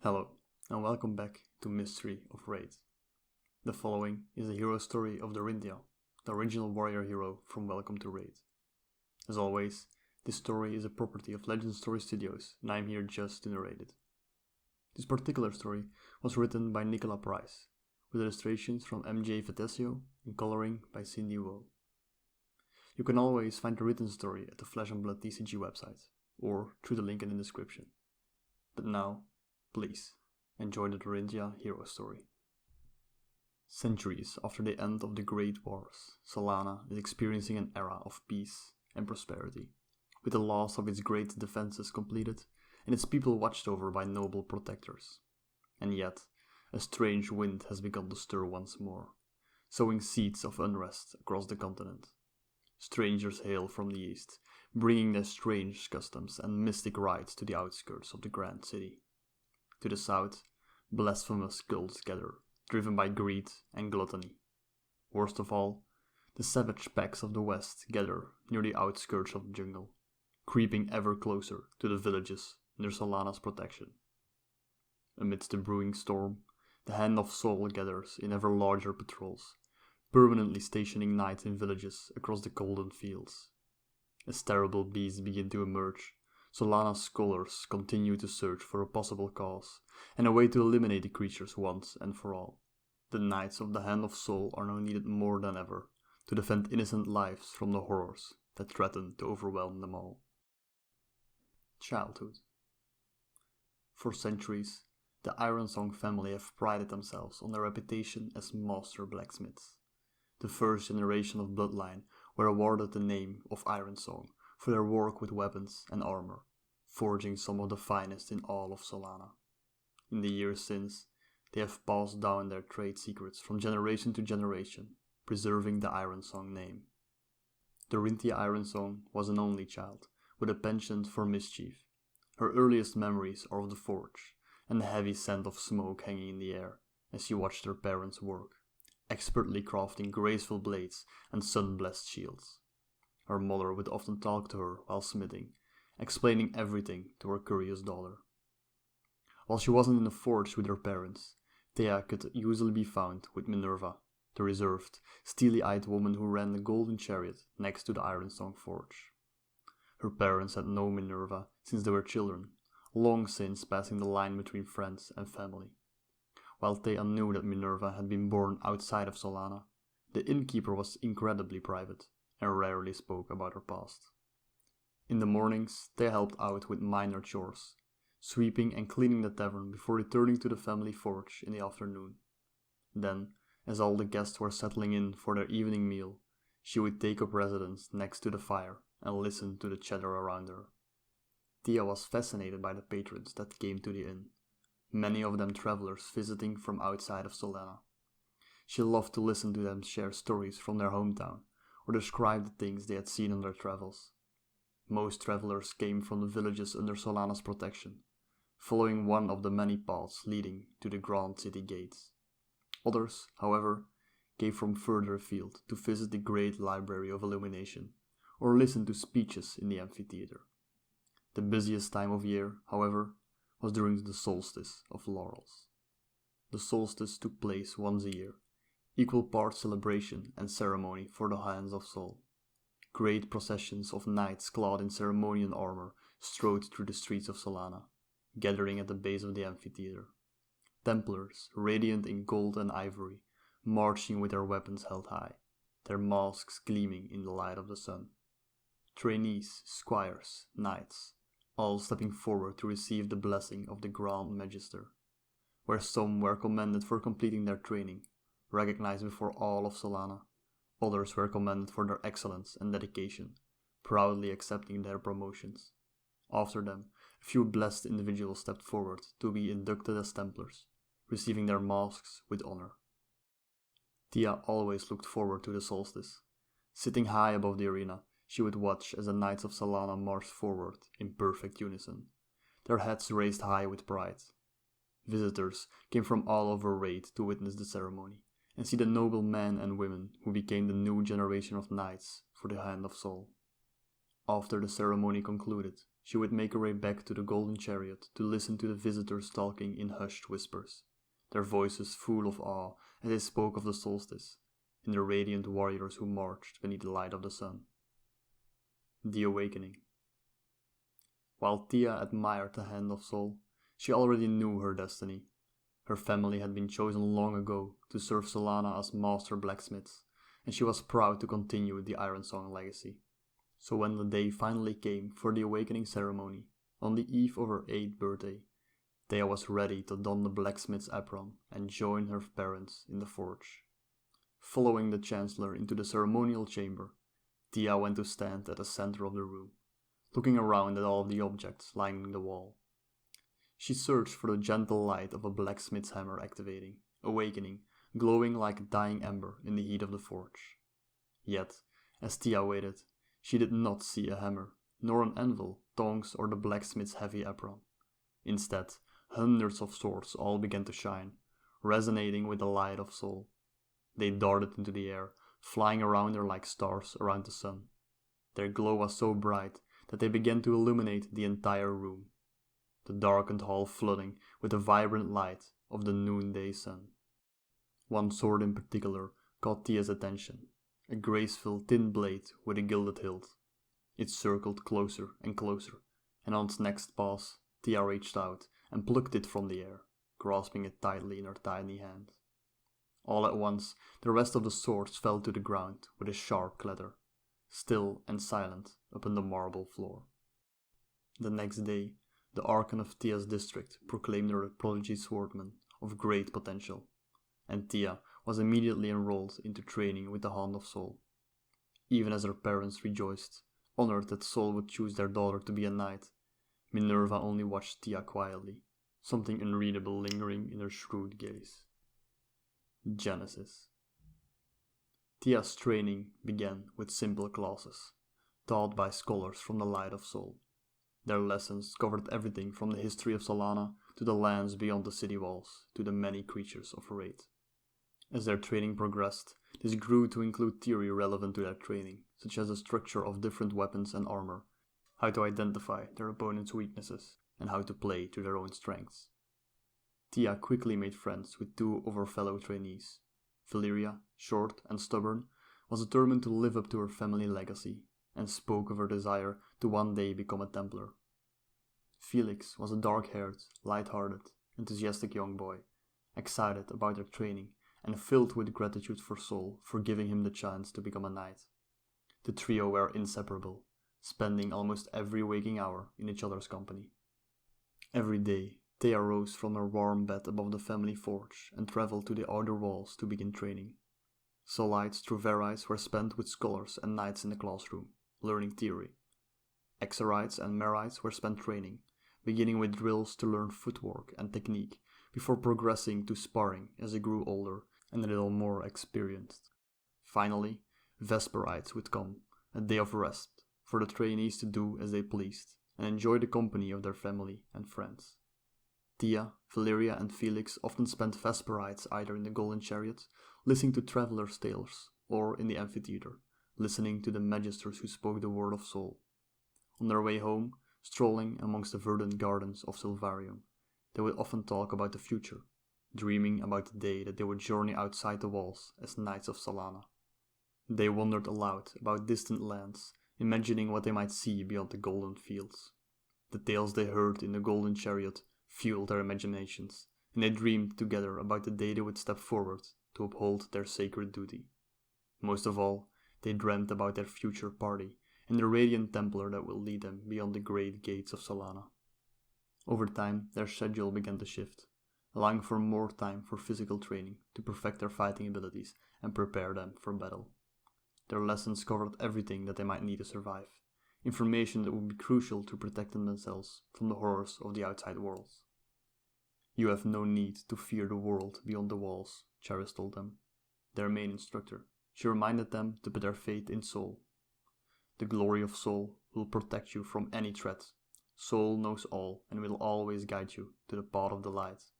Hello, and welcome back to Mystery of Rathe. The following is the hero story of Dorinthea, the original warrior hero from Welcome to Rathe. As always, this story is a property of Legend Story Studios, and I am here just to narrate it. This particular story was written by Nicola Price, with illustrations from MJ Vetesio and coloring by Cindy Woe. You can always find the written story at the Flesh and Blood TCG website, or through the link in the description. But now, please, enjoy the Dorinthea hero story. Centuries after the end of the Great Wars, Solana is experiencing an era of peace and prosperity, with the loss of its great defenses completed and its people watched over by noble protectors. And yet, a strange wind has begun to stir once more, sowing seeds of unrest across the continent. Strangers hail from the east, bringing their strange customs and mystic rites to the outskirts of the grand city. To the south, blasphemous cults gather, driven by greed and gluttony. Worst of all, the savage packs of the west gather near the outskirts of the jungle, creeping ever closer to the villages under Solana's protection. Amidst the brewing storm, the Hand of Sol gathers in ever larger patrols, permanently stationing night in villages across the golden fields. As terrible beasts begin to emerge, Solana's scholars continue to search for a possible cause and a way to eliminate the creatures once and for all. The Knights of the Hand of Sol are now needed more than ever to defend innocent lives from the horrors that threaten to overwhelm them all. Childhood. For centuries, the Ironsong family have prided themselves on their reputation as master blacksmiths. The first generation of bloodline were awarded the name of Ironsong for their work with weapons and armor, forging some of the finest in all of Solana. In the years since, they have passed down their trade secrets from generation to generation, preserving the Ironsong name. Dorinthea Ironsong was an only child, with a penchant for mischief. Her earliest memories are of the forge, and the heavy scent of smoke hanging in the air as she watched her parents work, expertly crafting graceful blades and sun-blessed shields. Her mother would often talk to her while smithing, explaining everything to her curious daughter. While she wasn't in the forge with her parents, Thea could usually be found with Minerva, the reserved, steely-eyed woman who ran the golden chariot next to the Ironsong forge. Her parents had known Minerva since they were children, long since passing the line between friends and family. While Thea knew that Minerva had been born outside of Solana, the innkeeper was incredibly private and rarely spoke about her past. In the mornings, they helped out with minor chores, sweeping and cleaning the tavern before returning to the family forge in the afternoon. Then, as all the guests were settling in for their evening meal, she would take up residence next to the fire and listen to the chatter around her. Thea was fascinated by the patrons that came to the inn, many of them travelers visiting from outside of Solana. She loved to listen to them share stories from their hometown, or describe the things they had seen on their travels. Most travelers came from the villages under Solana's protection, following one of the many paths leading to the grand city gates. Others, however, came from further afield to visit the great library of illumination, or listen to speeches in the amphitheater. The busiest time of year, however, was during the solstice of laurels. The solstice took place once a year, equal parts celebration and ceremony for the Hands of Sol. Great processions of knights clad in ceremonial armor strode through the streets of Solana, gathering at the base of the amphitheater. Templars, radiant in gold and ivory, marching with their weapons held high, their masks gleaming in the light of the sun. Trainees, squires, knights, all stepping forward to receive the blessing of the Grand Magister, where some were commended for completing their training, recognized before all of Solana. Others were commended for their excellence and dedication, proudly accepting their promotions. After them, a few blessed individuals stepped forward to be inducted as Templars, receiving their masks with honor. Thea always looked forward to the solstice. Sitting high above the arena, she would watch as the Knights of Solana marched forward in perfect unison, their heads raised high with pride. Visitors came from all over Rathe to witness the ceremony and see the noble men and women who became the new generation of knights for the Hand of Sol. After the ceremony concluded, she would make her way back to the golden chariot to listen to the visitors talking in hushed whispers, their voices full of awe as they spoke of the solstice and the radiant warriors who marched beneath the light of the sun. The Awakening. While Thea admired the hand of Sol, she already knew her destiny. Her family had been chosen long ago to serve Solana as master blacksmiths, and she was proud to continue the Ironsong legacy. So when the day finally came for the awakening ceremony, on the eve of her 8th birthday, Thea was ready to don the blacksmith's apron and join her parents in the forge. Following the Chancellor into the ceremonial chamber, Thea went to stand at the center of the room, looking around at all the objects lining the wall. She searched for the gentle light of a blacksmith's hammer activating, awakening, glowing like a dying ember in the heat of the forge. Yet, as Thea waited, she did not see a hammer, nor an anvil, tongs, or the blacksmith's heavy apron. Instead, hundreds of swords all began to shine, resonating with the light of Sol. They darted into the air, flying around her like stars around the sun. Their glow was so bright that they began to illuminate the entire room, the darkened hall flooding with the vibrant light of the noonday sun. One sword in particular caught Thea's attention, a graceful thin blade with a gilded hilt. It circled closer and closer, and on its next pass, Thea reached out and plucked it from the air, grasping it tightly in her tiny hand. All at once, the rest of the swords fell to the ground with a sharp clatter, still and silent upon the marble floor. The next day, the Archon of Thea's district proclaimed her a prodigy swordman of great potential, and Thea was immediately enrolled into training with the Hand of Sol. Even as her parents rejoiced, honored that Sol would choose their daughter to be a knight, Minerva only watched Thea quietly, something unreadable lingering in her shrewd gaze. Genesis. Thea's training began with simple classes, taught by scholars from the Light of Sol. Their lessons covered everything from the history of Solana to the lands beyond the city walls to the many creatures of Rathe. As their training progressed, this grew to include theory relevant to their training, such as the structure of different weapons and armor, how to identify their opponent's weaknesses, and how to play to their own strengths. Thea quickly made friends with two of her fellow trainees. Valeria, short and stubborn, was determined to live up to her family legacy, and spoke of her desire to one day become a Templar. Felix was a dark-haired, light-hearted, enthusiastic young boy, excited about their training and filled with gratitude for Sol for giving him the chance to become a knight. The trio were inseparable, spending almost every waking hour in each other's company. Every day, Thea rose from her warm bed above the family forge and traveled to the outer walls to begin training. Solites through Verites were spent with scholars and knights in the classroom, learning theory. Exarites and Merites were spent training, beginning with drills to learn footwork and technique, before progressing to sparring as they grew older and a little more experienced. Finally, Vesperites would come, a day of rest, for the trainees to do as they pleased and enjoy the company of their family and friends. Thea, Valeria, and Felix often spent Vesperites either in the Golden Chariot, listening to travelers' tales, or in the amphitheater, listening to the magisters who spoke the word of Sol. On their way home, strolling amongst the verdant gardens of Silvarium, they would often talk about the future, dreaming about the day that they would journey outside the walls as Knights of Solana. They wondered aloud about distant lands, imagining what they might see beyond the golden fields. The tales they heard in the Golden Chariot fueled their imaginations, and they dreamed together about the day they would step forward to uphold their sacred duty. Most of all, they dreamt about their future party and the radiant Templar that will lead them beyond the great gates of Solana. Over time, their schedule began to shift, allowing for more time for physical training to perfect their fighting abilities and prepare them for battle. Their lessons covered everything that they might need to survive, information that would be crucial to protecting themselves from the horrors of the outside worlds. "You have no need to fear the world beyond the walls," Charis told them, their main instructor. She reminded them to put their faith in Sol. "The glory of Sol will protect you from any threat. Sol knows all and will always guide you to the path of the light."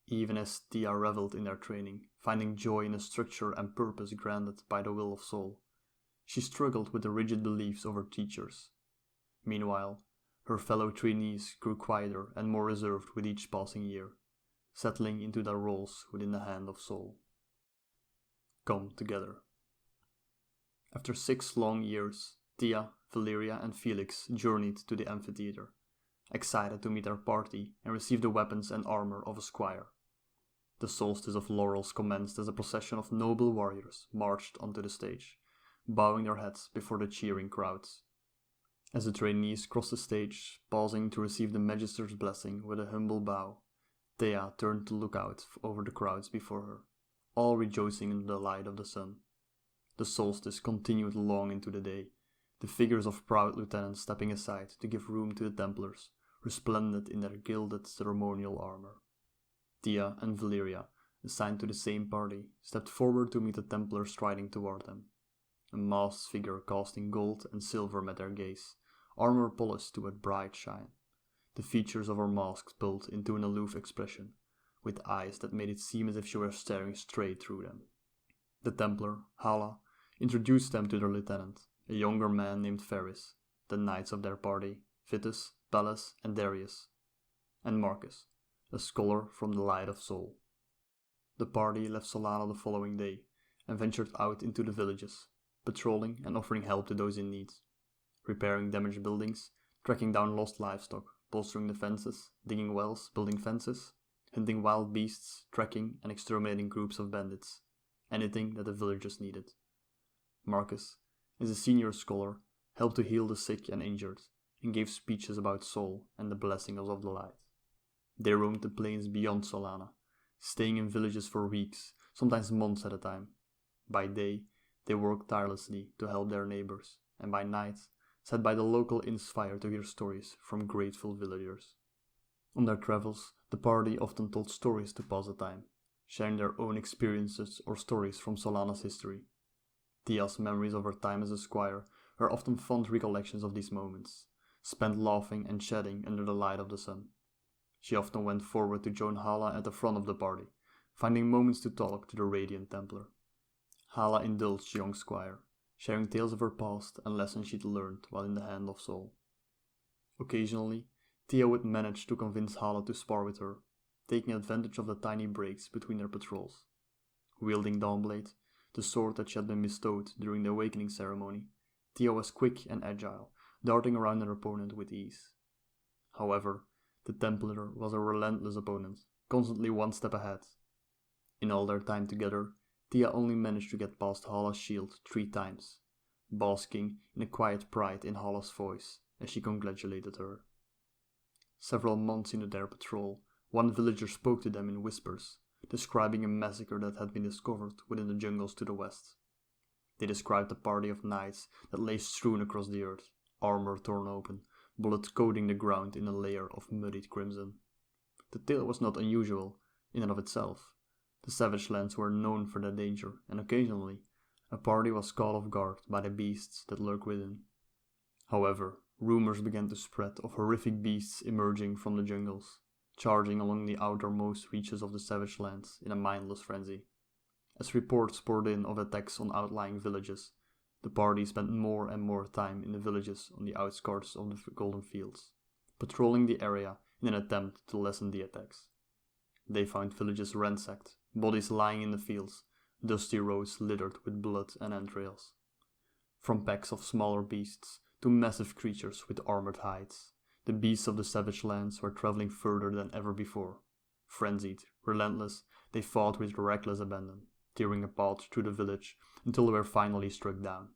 Even as Thea reveled in their training, finding joy in a structure and purpose granted by the will of Sol, she struggled with the rigid beliefs of her teachers. Meanwhile, her fellow trainees grew quieter and more reserved with each passing year, settling into their roles within the Hand of Sol. Come together. After 6 long years, Thea, Valeria and Felix journeyed to the amphitheater, excited to meet their party and receive the weapons and armor of a squire. The solstice of laurels commenced as a procession of noble warriors marched onto the stage, bowing their heads before the cheering crowds. As the trainees crossed the stage, pausing to receive the Magister's blessing with a humble bow, Thea turned to look out over the crowds before her, all rejoicing in the light of the sun. The solstice continued long into the day, the figures of proud lieutenants stepping aside to give room to the Templars, resplendent in their gilded ceremonial armor. Thea and Valeria, assigned to the same party, stepped forward to meet the Templars striding toward them. A masked figure casting gold and silver met their gaze, armor polished to a bright shine. The features of her mask pulled into an aloof expression, with eyes that made it seem as if she were staring straight through them. The Templar, Hala, introduced them to their lieutenant, a younger man named Ferris, the knights of their party, Vitus, Pallas, and Darius, and Marcus, a scholar from the Light of Sol. The party left Solana the following day and ventured out into the villages, patrolling and offering help to those in need, repairing damaged buildings, tracking down lost livestock, bolstering defenses, digging wells, building fences, hunting wild beasts, tracking and exterminating groups of bandits, anything that the villagers needed. Marcus, as a senior scholar, helped to heal the sick and injured, and gave speeches about Sol and the blessings of the light. They roamed the plains beyond Solana, staying in villages for weeks, sometimes months at a time. By day, they worked tirelessly to help their neighbors, and by night, sat by the local inn's fire to hear stories from grateful villagers. On their travels, the party often told stories to pass the time, sharing their own experiences or stories from Solana's history. Thea's memories of her time as a squire are often fond recollections of these moments, spent laughing and chatting under the light of the sun. She often went forward to join Hala at the front of the party, finding moments to talk to the radiant Templar. Hala indulged young squire, sharing tales of her past and lessons she'd learned while in the Hand of Sol. Occasionally, Thea would manage to convince Hala to spar with her, taking advantage of the tiny breaks between their patrols. Wielding Dawnblade, the sword that she had been bestowed during the awakening ceremony, Thea was quick and agile, darting around her opponent with ease. However, the Templar was a relentless opponent, constantly one step ahead. In all their time together, Thea only managed to get past Hala's shield 3 times, basking in a quiet pride in Hala's voice as she congratulated her. Several months into their patrol, one villager spoke to them in whispers, describing a massacre that had been discovered within the jungles to the west. They described a party of knights that lay strewn across the earth, armor torn open, bullets coating the ground in a layer of muddied crimson. The tale was not unusual in and of itself. The savage lands were known for their danger, and occasionally a party was caught off guard by the beasts that lurk within. However, rumors began to spread of horrific beasts emerging from the jungles, charging along the outermost reaches of the savage lands in a mindless frenzy. As reports poured in of attacks on outlying villages, the party spent more and more time in the villages on the outskirts of the Golden Fields, patrolling the area in an attempt to lessen the attacks. They found villages ransacked, bodies lying in the fields, dusty roads littered with blood and entrails. From packs of smaller beasts to massive creatures with armored hides, the beasts of the savage lands were traveling further than ever before. Frenzied, relentless, they fought with reckless abandon, tearing a path through the village until they were finally struck down.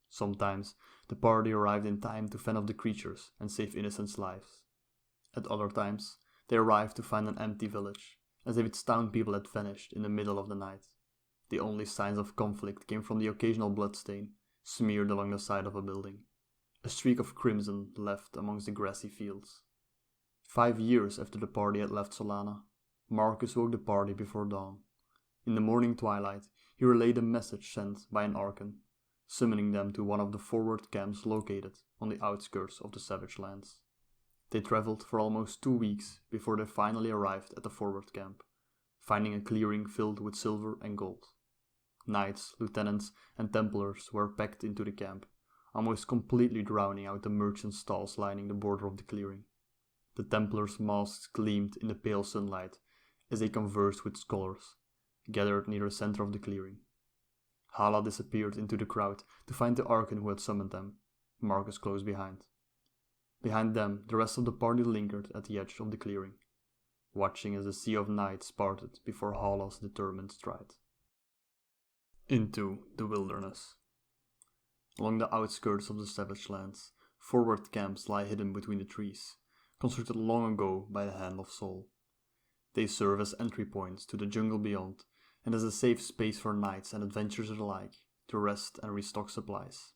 Sometimes the party arrived in time to fend off the creatures and save innocents' lives. At other times, they arrived to find an empty village, as if its town people had vanished in the middle of the night. The only signs of conflict came from the occasional bloodstain smeared along the side of a building, a streak of crimson left amongst the grassy fields. 5 years after the party had left Solana, Marcus woke the party before dawn. In the morning twilight, he relayed a message sent by an Archon, summoning them to one of the forward camps located on the outskirts of the savage lands. They traveled for almost 2 weeks before they finally arrived at the forward camp, finding a clearing filled with silver and gold. Knights, lieutenants, and Templars were packed into the camp, almost completely drowning out the merchant stalls lining the border of the clearing. The Templars' masks gleamed in the pale sunlight as they conversed with scholars, gathered near the center of the clearing. Hala disappeared into the crowd to find the Archon who had summoned them, Marcus close behind. Behind them, the rest of the party lingered at the edge of the clearing, watching as the sea of knights parted before Hala's determined stride. Into the wilderness. Along the outskirts of the savage lands, forward camps lie hidden between the trees, constructed long ago by the hand of Sol. They serve as entry points to the jungle beyond, and as a safe space for knights and adventurers alike to rest and restock supplies.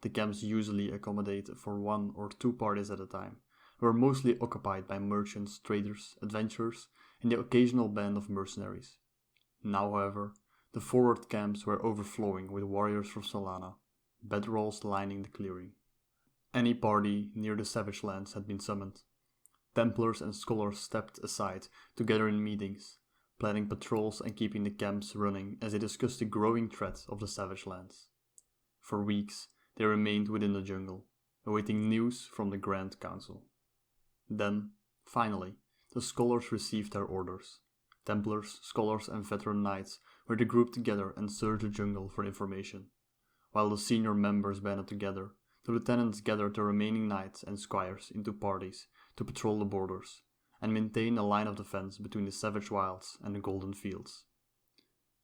The camps usually accommodate for 1 or 2 parties at a time, and were mostly occupied by merchants, traders, adventurers, and the occasional band of mercenaries. Now, however, the forward camps were overflowing with warriors from Solana, bedrolls lining the clearing. Any party near the savage lands had been summoned. Templars and scholars stepped aside to gather in meetings, planning patrols and keeping the camps running as they discussed the growing threat of the savage lands. For weeks, they remained within the jungle, awaiting news from the Grand Council. Then, finally, the scholars received their orders. Templars, scholars, and veteran knights were to group together and search the jungle for information. While the senior members banded together, the lieutenants gathered the remaining knights and squires into parties to patrol the borders and maintain a line of defense between the savage wilds and the golden fields.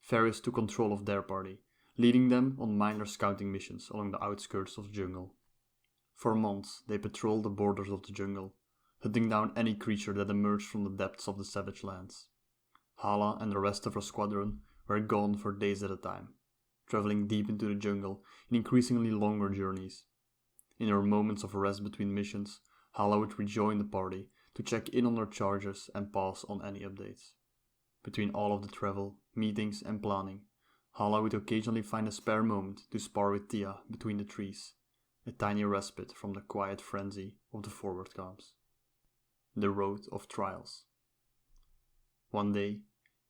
Ferris took control of their party, leading them on minor scouting missions along the outskirts of the jungle. For months they patrolled the borders of the jungle, hunting down any creature that emerged from the depths of the savage lands. Hala and the rest of her squadron were gone for days at a time, traveling deep into the jungle in increasingly longer journeys. In her moments of rest between missions, Hala would rejoin the party to check in on their charges and pass on any updates. Between all of the travel, meetings, and planning, Hala would occasionally find a spare moment to spar with Tia between the trees, a tiny respite from the quiet frenzy of the forward camps. The Road of Trials. One day,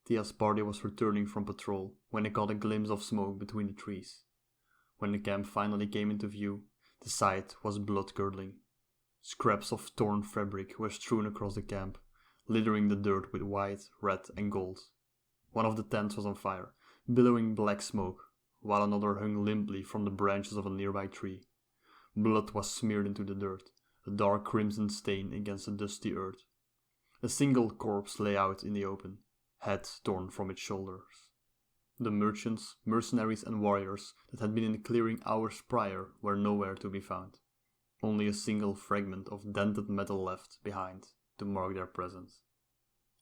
Tia's party was returning from patrol when they caught a glimpse of smoke between the trees. When the camp finally came into view, the sight was blood-curdling. Scraps of torn fabric were strewn across the camp, littering the dirt with white, red, and gold. One of the tents was on fire, billowing black smoke, while another hung limply from the branches of a nearby tree. Blood was smeared into the dirt, a dark crimson stain against the dusty earth. A single corpse lay out in the open, head torn from its shoulders. The merchants, mercenaries, and warriors that had been in the clearing hours prior were nowhere to be found. Only a single fragment of dented metal left behind to mark their presence.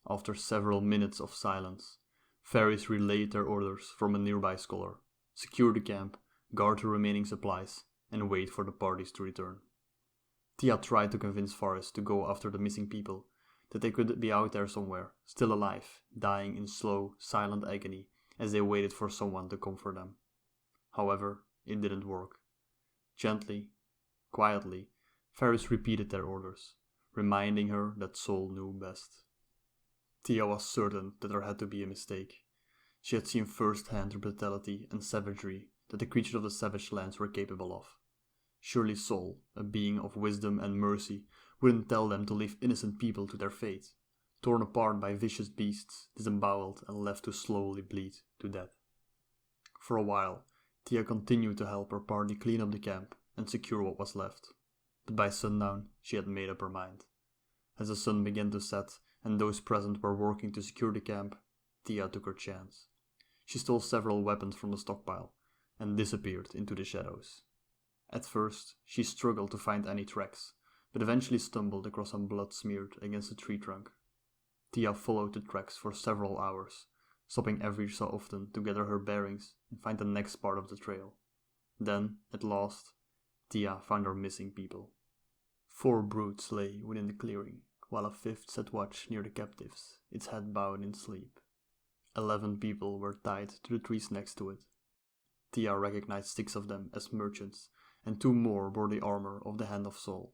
After several minutes of silence, Ferris relayed their orders from a nearby scholar: secure the camp, guard the remaining supplies, and wait for the parties to return. Tia tried to convince Ferris to go after the missing people, that they could be out there somewhere, still alive, dying in slow, silent agony as they waited for someone to comfort them. However, it didn't work. Gently, quietly, Ferris repeated their orders, reminding her that Sol knew best. Tia was certain that there had to be a mistake. She had seen firsthand the brutality and savagery that the creatures of the savage lands were capable of. Surely Sol, a being of wisdom and mercy, wouldn't tell them to leave innocent people to their fate, torn apart by vicious beasts, disemboweled and left to slowly bleed to death. For a while, Tia continued to help her party clean up the camp and secure what was left, but by sundown she had made up her mind. As the sun began to set and those present were working to secure the camp, Tia took her chance. She stole several weapons from the stockpile and disappeared into the shadows. At first, she struggled to find any tracks, but eventually stumbled across some blood smeared against a tree trunk. Tia followed the tracks for several hours, stopping every so often to gather her bearings and find the next part of the trail. Then, at last, Tia found her missing people. 4 brutes lay within the clearing, while a 5th sat watch near the captives, its head bowed in sleep. 11 people were tied to the trees next to it. Tia recognized 6 of them as merchants, and 2 more bore the armor of the Hand of Sol.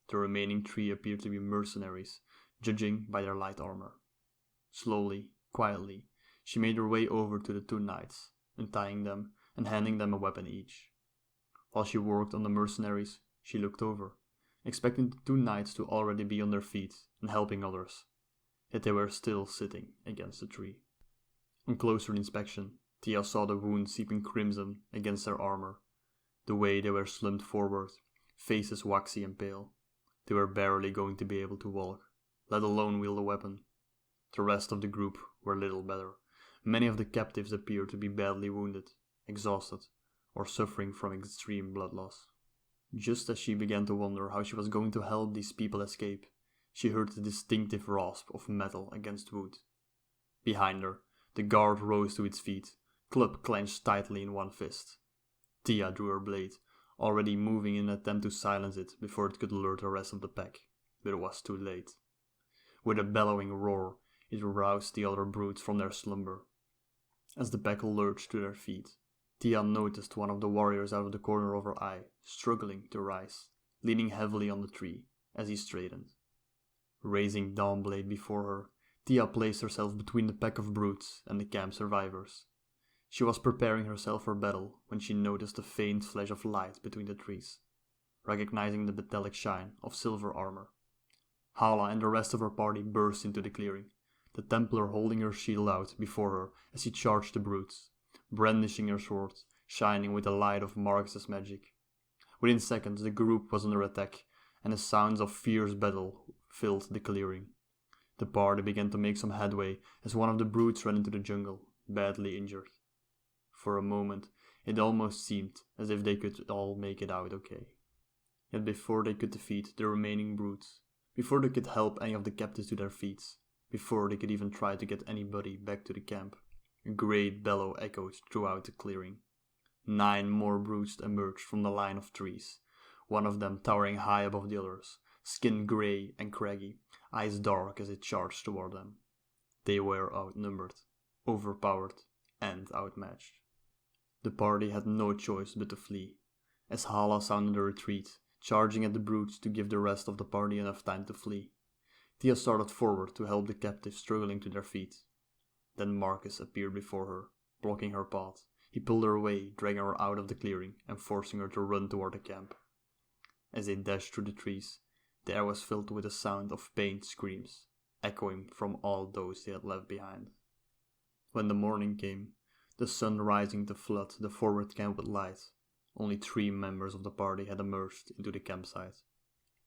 The remaining 3 appeared to be mercenaries, judging by their light armor. Slowly, quietly, she made her way over to the 2 knights, untying them and handing them a weapon each. While she worked on the mercenaries, she looked over, expecting the two knights to already be on their feet and helping others, yet they were still sitting against a tree. On closer inspection, Thea saw the wounds seeping crimson against their armor, the way they were slumped forward, faces waxy and pale. They were barely going to be able to walk, let alone wield a weapon. The rest of the group were little better. Many of the captives appeared to be badly wounded, exhausted, or suffering from extreme blood loss. Just as she began to wonder how she was going to help these people escape, she heard the distinctive rasp of metal against wood. Behind her, the guard rose to its feet, club clenched tightly in one fist. Thea drew her blade, already moving in an attempt to silence it before it could alert the rest of the pack, but it was too late. With a bellowing roar, it roused the other brutes from their slumber. As the pack lurched to their feet, Thea noticed one of the warriors out of the corner of her eye, struggling to rise, leaning heavily on the tree as he straightened. Raising Dawnblade before her, Thea placed herself between the pack of brutes and the camp survivors. She was preparing herself for battle when she noticed a faint flash of light between the trees, recognizing the metallic shine of silver armor. Hala and the rest of her party burst into the clearing, the Templar holding her shield out before her as she charged the brutes, brandishing her sword, shining with the light of Marcus's magic. Within seconds, the group was under attack, and the sounds of fierce battle filled the clearing. The party began to make some headway as one of the brutes ran into the jungle, badly injured. For a moment, it almost seemed as if they could all make it out okay. Yet before they could defeat the remaining brutes, before they could help any of the captives to their feet, before they could even try to get anybody back to the camp, a great bellow echoed throughout the clearing. 9 more brutes emerged from the line of trees, one of them towering high above the others, skin grey and craggy, eyes dark as it charged toward them. They were outnumbered, overpowered, and outmatched. The party had no choice but to flee, as Hala sounded a retreat, charging at the brutes to give the rest of the party enough time to flee. Thea started forward to help the captives struggling to their feet. Then Marcus appeared before her, blocking her path. He pulled her away, dragging her out of the clearing and forcing her to run toward the camp. As they dashed through the trees, the air was filled with the sound of pained screams, echoing from all those they had left behind. When the morning came, the sun rising to flood the forward camp with light, only 3 members of the party had emerged into the campsite.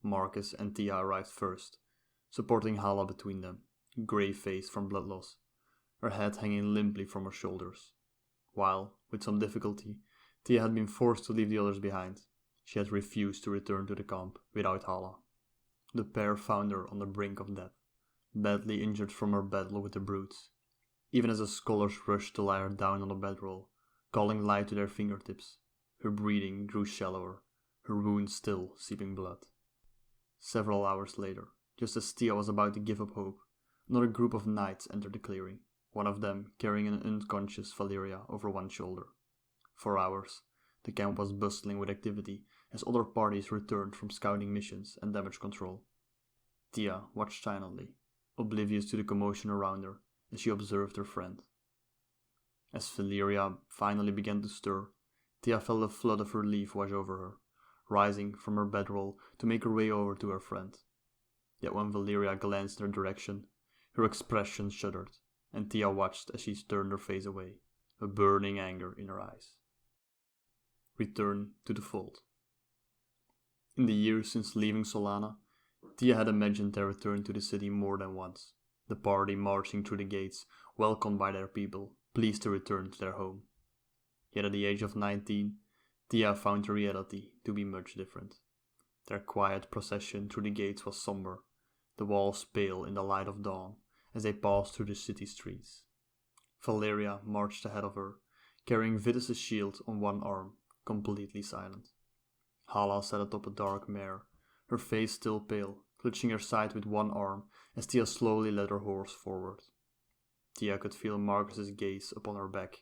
Marcus and Thea arrived first, supporting Hala between them, grey-faced from blood loss, her head hanging limply from her shoulders. While, with some difficulty, Thea had been forced to leave the others behind. She had refused to return to the camp without Hala. The pair found her on the brink of death, badly injured from her battle with the brutes. Even as the scholars rushed to lie her down on the bedroll, calling light to their fingertips, her breathing grew shallower, her wounds still seeping blood. Several hours later, just as Thea was about to give up hope, another group of knights entered the clearing, one of them carrying an unconscious Valeria over one shoulder. For hours, the camp was bustling with activity as other parties returned from scouting missions and damage control. Thea watched silently, oblivious to the commotion around her, as she observed her friend. As Valeria finally began to stir, Thea felt a flood of relief wash over her, rising from her bedroll to make her way over to her friend. Yet when Valeria glanced in her direction, her expression shuddered, and Thea watched as she turned her face away, a burning anger in her eyes. Return to the fold. In the years since leaving Solana, Thea had imagined their return to the city more than once, the party marching through the gates, welcomed by their people, pleased to return to their home. Yet at the age of 19, Thea found the reality to be much different. Their quiet procession through the gates was somber, the walls pale in the light of dawn as they passed through the city streets. Valeria marched ahead of her, carrying Vitus's shield on one arm, completely silent. Hala sat atop a dark mare, her face still pale, clutching her side with one arm as Thea slowly led her horse forward. Thea could feel Marcus's gaze upon her back,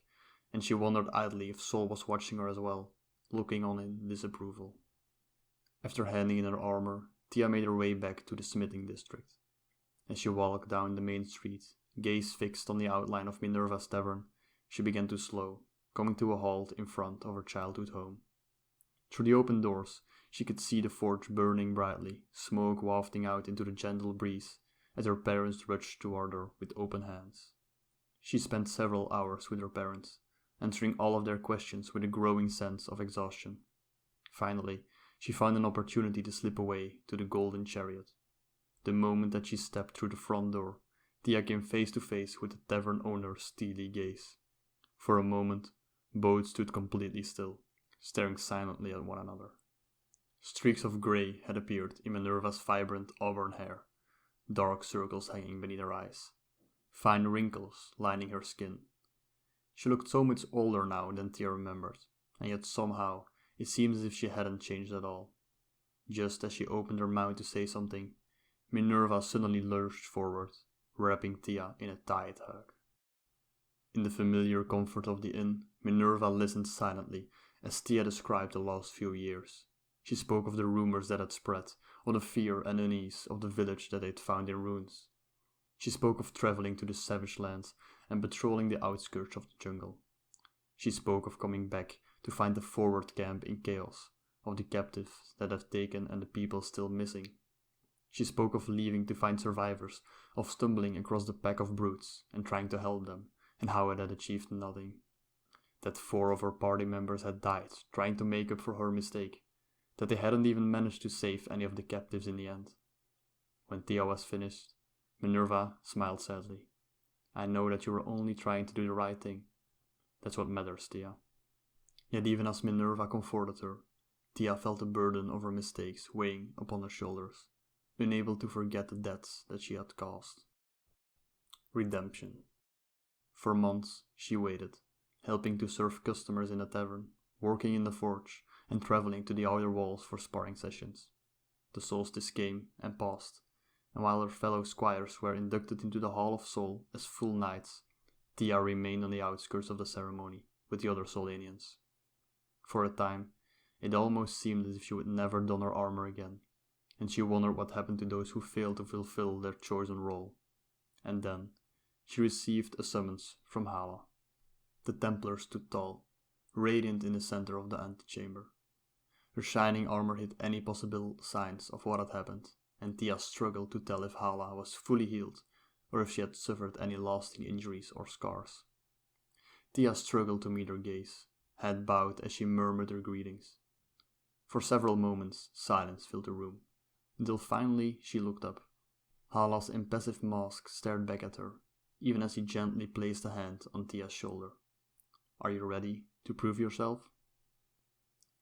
and she wondered idly if Sol was watching her as well, looking on in disapproval. After handing in her armor, Thea made her way back to the smithing district. As she walked down the main street, gaze fixed on the outline of Minerva's tavern, she began to slow, coming to a halt in front of her childhood home. Through the open doors, she could see the forge burning brightly, smoke wafting out into the gentle breeze as her parents rushed toward her with open hands. She spent several hours with her parents, answering all of their questions with a growing sense of exhaustion. Finally, she found an opportunity to slip away to the golden chariot. The moment that she stepped through the front door, Thea came face to face with the tavern owner's steely gaze. For a moment, both stood completely still, staring silently at one another. Streaks of grey had appeared in Minerva's vibrant auburn hair, dark circles hanging beneath her eyes, fine wrinkles lining her skin. She looked so much older now than Thea remembered, and yet somehow it seemed as if she hadn't changed at all. Just as she opened her mouth to say something, Minerva suddenly lurched forward, wrapping Thea in a tight hug. In the familiar comfort of the inn, Minerva listened silently as Thea described the last few years. She spoke of the rumors that had spread, of the fear and unease of the village that they had found in ruins. She spoke of traveling to the savage lands and patrolling the outskirts of the jungle. She spoke of coming back to find the forward camp in chaos, of the captives that have taken and the people still missing. She spoke of leaving to find survivors, of stumbling across the pack of brutes and trying to help them, and how it had achieved nothing. That 4 of her party members had died trying to make up for her mistake, that they hadn't even managed to save any of the captives in the end. When Thea was finished, Minerva smiled sadly. I know that you were only trying to do the right thing. That's what matters, Thea. Yet even as Minerva comforted her, Thea felt the burden of her mistakes weighing upon her shoulders, unable to forget the debts that she had caused. Redemption. For months she waited, helping to serve customers in the tavern, working in the forge, and traveling to the outer walls for sparring sessions. The solstice came and passed, and while her fellow squires were inducted into the Hall of Sol as full knights, Thea remained on the outskirts of the ceremony with the other Solanians. For a time, it almost seemed as if she would never don her armor again, and she wondered what happened to those who failed to fulfill their chosen role. And then, she received a summons from Hala. The Templar stood tall, radiant in the center of the antechamber. Her shining armor hid any possible signs of what had happened, and Thea struggled to tell if Hala was fully healed, or if she had suffered any lasting injuries or scars. Thea struggled to meet her gaze, head bowed as she murmured her greetings. For several moments, silence filled the room, until finally she looked up. Hala's impassive mask stared back at her, even as he gently placed a hand on Thea's shoulder. Are you ready to prove yourself?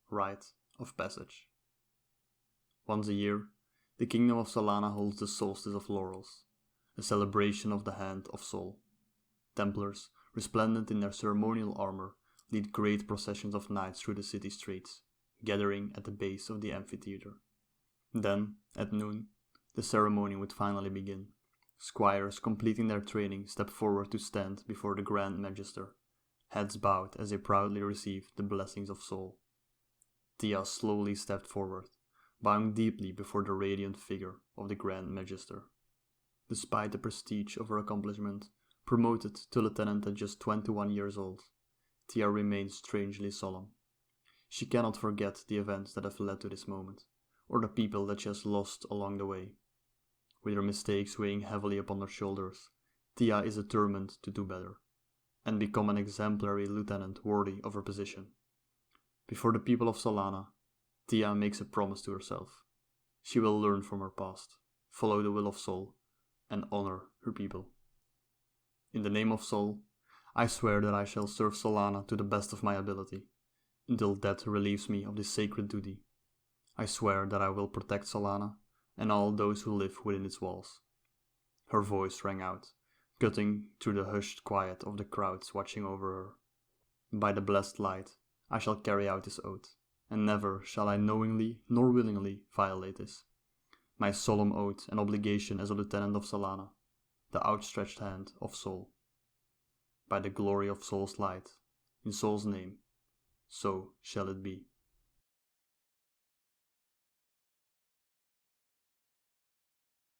Rite of Passage. Once a year, the Kingdom of Solana holds the Solstice of Laurels, a celebration of the Hand of Sol. Templars, resplendent in their ceremonial armor, lead great processions of knights through the city streets, gathering at the base of the amphitheater. Then, at noon, the ceremony would finally begin. Squires completing their training step forward to stand before the Grand Magister, heads bowed as they proudly receive the blessings of Sol. Thea slowly stepped forward, bowing deeply before the radiant figure of the Grand Magister. Despite the prestige of her accomplishment, promoted to lieutenant at just 21 years old, Thea remains strangely solemn. She cannot forget the events that have led to this moment, or the people that she has lost along the way. With her mistakes weighing heavily upon her shoulders, Thea is determined to do better, and become an exemplary lieutenant worthy of her position. Before the people of Solana, Thea makes a promise to herself. She will learn from her past, follow the will of Sol, and honor her people. In the name of Sol, I swear that I shall serve Solana to the best of my ability, until death relieves me of this sacred duty. I swear that I will protect Solana and all those who live within its walls. Her voice rang out, cutting through the hushed quiet of the crowds watching over her. By the blessed light, I shall carry out this oath, and never shall I knowingly nor willingly violate this. My solemn oath and obligation as a lieutenant of Solana, the outstretched hand of Sol. By the glory of Sol's light, in Sol's name, so shall it be.